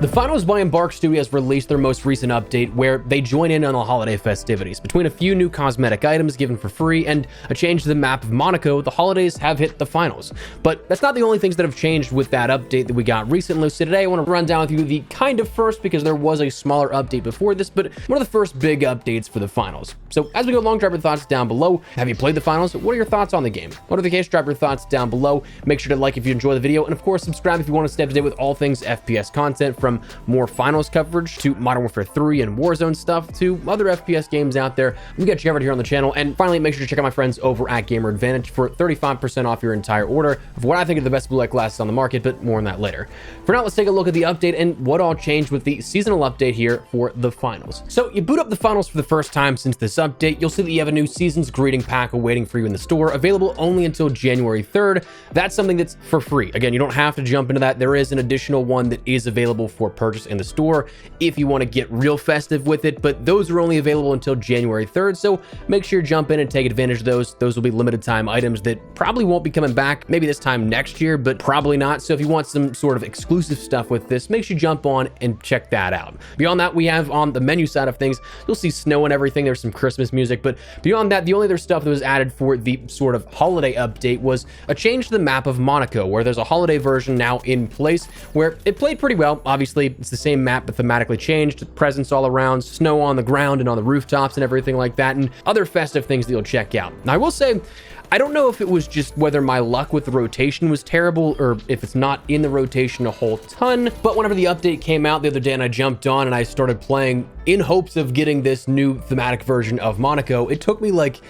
The Finals by Embark Studio has released their most recent update where they join in on the holiday festivities. Between a few new cosmetic items given for free and a change to the map of Monaco, the holidays have hit the finals. But that's not the only things that have changed with that update that we got recently. So today I want to run down with you the kind of first, because there was a smaller update before this, but one of the first big updates for the finals. So as we go along, drop your thoughts down below. Have you played the finals? What are your thoughts on the game? Whatever the case, drop your thoughts down below. Make sure to like if you enjoy the video, and of course subscribe if you want to stay up to date with all things FPS content, from more finals coverage to Modern Warfare 3 and Warzone stuff to other FPS games out there. We got you covered here on the channel. And finally, make sure to check out my friends over at Gamer Advantage for 35% off your entire order of what I think are the best blue light glasses on the market, but more on that later. For now, let's take a look at the update and what all changed with the seasonal update here for the finals. So you boot up the finals for the first time since this update. You'll see that you have a new season's greeting pack awaiting for you in the store, available only until January 3rd. That's something that's for free. Again, you don't have to jump into that. There is an additional one that is available for purchase in the store if you want to get real festive with it, but those are only available until January 3rd, so make sure you jump in and take advantage of those. Those will be limited time items that probably won't be coming back, maybe this time next year, but probably not. So if you want some sort of exclusive stuff with this, make sure you jump on and check that out. Beyond that, we have on the menu side of things, you'll see snow and everything. There's some Christmas music, but beyond that, the only other stuff that was added for the sort of holiday update was a change to the map of Monaco, where there's a holiday version now in place where it played pretty well. Obviously, it's the same map, but thematically changed. Presents all around, snow on the ground and on the rooftops and everything like that, and other festive things that you'll check out. Now, I will say, I don't know if it was just whether my luck with the rotation was terrible or if it's not in the rotation a whole ton, but whenever the update came out the other day and I jumped on and I started playing in hopes of getting this new thematic version of Monaco, it took me like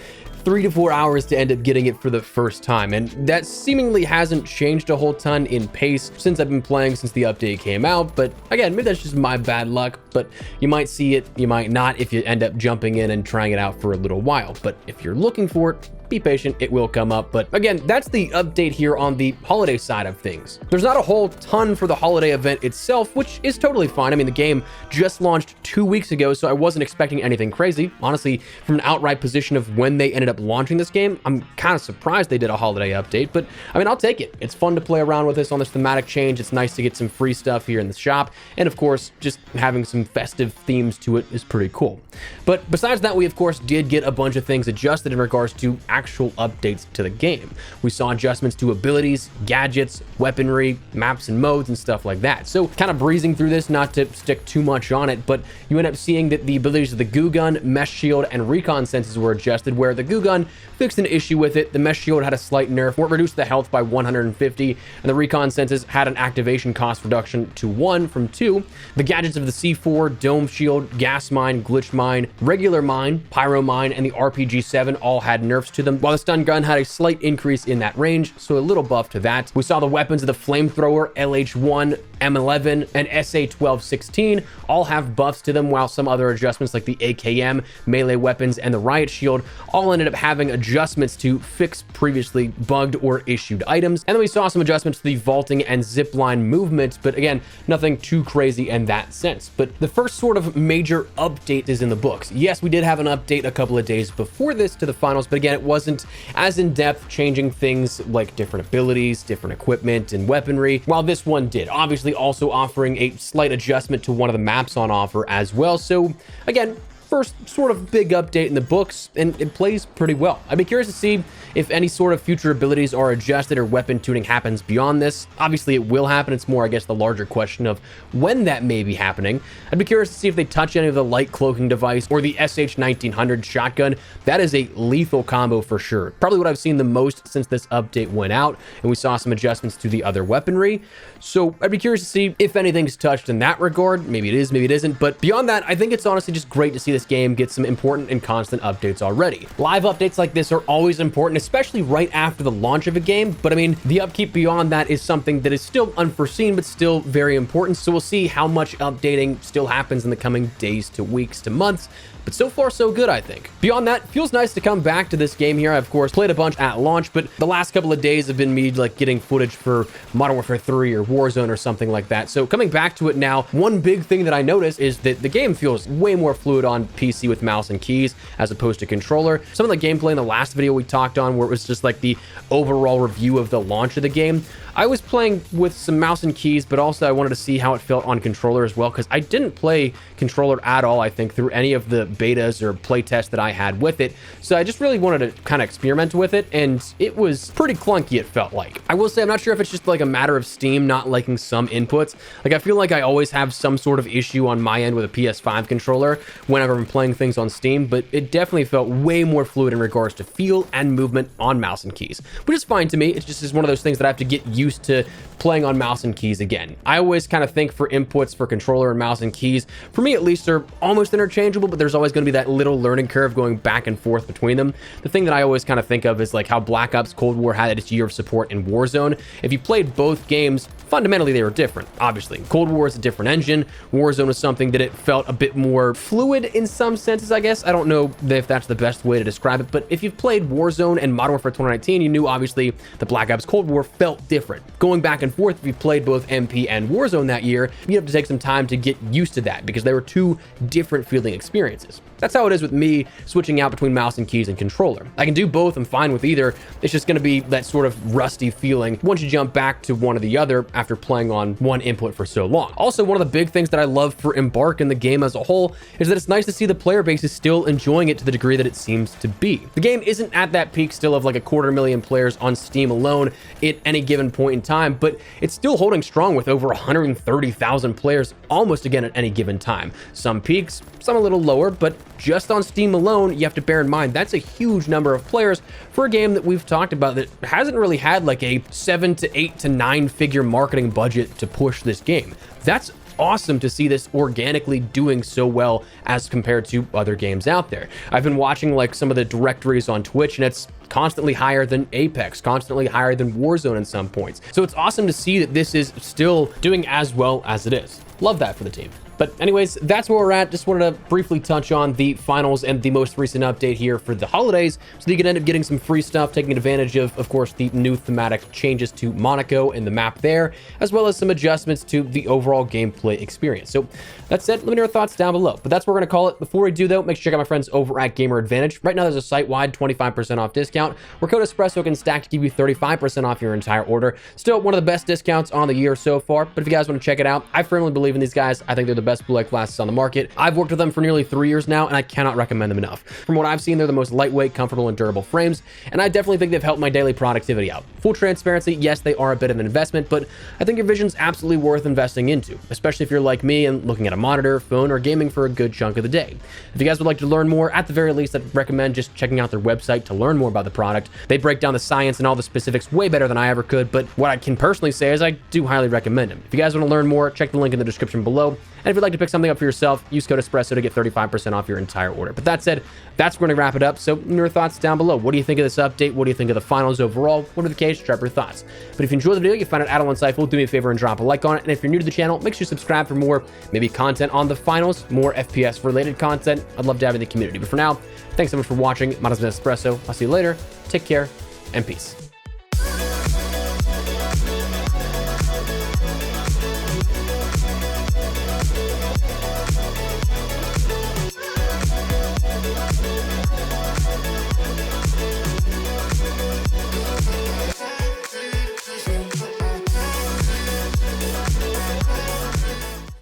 3 to 4 hours to end up getting it for the first time, and that seemingly hasn't changed a whole ton in pace since I've been playing since the update came out. But again, maybe that's just my bad luck, but you might see it, you might not if you end up jumping in and trying it out for a little while. But if you're looking for it, be patient, it will come up. But again, that's the update here on the holiday side of things. There's not a whole ton for the holiday event itself, which is totally fine. I mean, the game just launched 2 weeks ago, so I wasn't expecting anything crazy. Honestly, from an outright position of when they ended up launching this game, I'm kind of surprised they did a holiday update, but I mean, I'll take it. It's fun to play around with this on this thematic change. It's nice to get some free stuff here in the shop, and of course, just having some festive themes to it is pretty cool. But besides that, we of course did get a bunch of things adjusted in regards to actual updates to the game. We saw adjustments to abilities, gadgets, weaponry, maps and modes and stuff like that. So kind of breezing through this, not to stick too much on it, but you end up seeing that the abilities of the goo gun, mesh shield, and recon senses were adjusted, where the goo gun fixed an issue with it. The mesh shield had a slight nerf where it reduced the health by 150, and the recon senses had an activation cost reduction to 1 from 2. The gadgets of the C4, dome shield, gas mine, glitch mine, regular mine, pyro mine, and the RPG-7 all had nerfs to them, while the stun gun had a slight increase in that range, so a little buff to that. We saw the weapons of the flamethrower, LH1, M11, and SA-1216 all have buffs to them, while some other adjustments like the AKM, melee weapons, and the riot shield all ended up having adjustments to fix previously bugged or issued items. And then we saw some adjustments to the vaulting and zipline movements, but again, nothing too crazy in that sense. But the first sort of major update is in the books. Yes, we did have an update a couple of days before this to the finals, but again, it wasn't as in-depth, changing things like different abilities, different equipment, and weaponry, while this one did. Obviously also offering a slight adjustment to one of the maps on offer as well. So again, first sort of big update in the books, and it plays pretty well. I'd be curious to see if any sort of future abilities are adjusted or weapon tuning happens beyond this. Obviously it will happen. It's more, I guess, the larger question of when that may be happening. I'd be curious to see if they touch any of the light cloaking device or the SH-1900 shotgun. That is a lethal combo for sure. Probably what I've seen the most since this update went out, and we saw some adjustments to the other weaponry. So I'd be curious to see if anything's touched in that regard. Maybe it is, maybe it isn't. But beyond that, I think it's honestly just great to see this game get some important and constant updates already. Live updates like this are always important, especially right after the launch of a game. But I mean, the upkeep beyond that is something that is still unforeseen, but still very important. So we'll see how much updating still happens in the coming days to weeks to months. but so far so good, I think. Beyond that, feels nice to come back to this game here. I, of course, played a bunch at launch, but the last couple of days have been me like getting footage for Modern Warfare 3 or Warzone or something like that. So coming back to it now, one big thing that I noticed is that the game feels way more fluid on PC with mouse and keys as opposed to controller. Some of the gameplay in the last video we talked on, where it was just like the overall review of the launch of the game, I was playing with some mouse and keys, but also I wanted to see how it felt on controller as well, because I didn't play controller at all, I think, through any of the betas or play tests that I had with it. So I just really wanted to kind of experiment with it, and it was pretty clunky, it felt like. I will say, I'm not sure if it's just like a matter of Steam not liking some inputs. Like, I feel like I always have some sort of issue on my end with a PS5 controller whenever I'm playing things on Steam, but it definitely felt way more fluid in regards to feel and movement on mouse and keys, which is fine to me. It's just one of those things that I have to get used to playing on mouse and keys again. I always kind of think for inputs for controller and mouse and keys, for me at least, are almost interchangeable, but there's always going to be that little learning curve going back and forth between them. The thing that I always kind of think of is like how Black Ops Cold War had its year of support in Warzone. If you played both games, fundamentally they were different. Obviously, Cold War is a different engine. Warzone was something that it felt a bit more fluid in some senses, I guess. I don't know if that's the best way to describe it, but if you've played Warzone and Modern Warfare 2019, you knew obviously the Black Ops Cold War felt different. Going back and forth, if you played both MP and Warzone that year, you have to take some time to get used to that because they were two different feeling experiences. That's how it is with me switching out between mouse and keys and controller. I can do both, I'm fine with either. It's just going to be that sort of rusty feeling once you jump back to one or the other after playing on one input for so long. Also, one of the big things that I love for Embark and the game as a whole is that it's nice to see the player base is still enjoying it to the degree that it seems to be. The game isn't at that peak still of like 250,000 players on Steam alone at any given point in time, but it's still holding strong with over 130,000 players almost again at any given time. Some peaks, some a little lower, but just on Steam alone, you have to bear in mind that's a huge number of players for a game that we've talked about that hasn't really had like a 7 to 8 to 9 figure marketing budget to push this game. That's awesome to see this organically doing so well as compared to other games out there. I've been watching like some of the directories on Twitch, and it's constantly higher than Apex, constantly higher than Warzone in some points. So it's awesome to see that this is still doing as well as it is. Love that for the team. But anyways, that's where we're at. Just wanted to briefly touch on the finals and the most recent update here for the holidays, so that you can end up getting some free stuff, taking advantage of course, the new thematic changes to Monaco and the map there, as well as some adjustments to the overall gameplay experience. So that said, let me know your thoughts down below. But that's what we're going to call it. Before we do, though, make sure you check out my friends over at Gamer Advantage. Right now, there's a site-wide 25% off discount where code Espresso can stack to give you 35% off your entire order. Still one of the best discounts on the year so far, but if you guys want to check it out, I firmly believe in these guys. I think they're the best blue light glasses on the market. I've worked with them for nearly 3 years now, and I cannot recommend them enough. From what I've seen, they're the most lightweight, comfortable, and durable frames, and I definitely think they've helped my daily productivity out. Full transparency, yes, they are a bit of an investment, but I think your vision's absolutely worth investing into, especially if you're like me and looking at a monitor, phone, or gaming for a good chunk of the day. If you guys would like to learn more, at the very least, I'd recommend just checking out their website to learn more about the product. They break down the science and all the specifics way better than I ever could, but what I can personally say is I do highly recommend them. If you guys want to learn more, check the link in the description below. And if you'd like to pick something up for yourself, use code Espresso to get 35% off your entire order. But that said, that's going to wrap it up. So your thoughts down below. What do you think of this update? What do you think of the finals overall? Whatever the case, drop your thoughts. But if you enjoyed the video, you found it at all insightful, do me a favor and drop a like on it. And if you're new to the channel, make sure you subscribe for more maybe content on the finals, more FPS related content. I'd love to have you in the community. But for now, thanks so much for watching. My name is Espresso. I'll see you later. Take care and peace.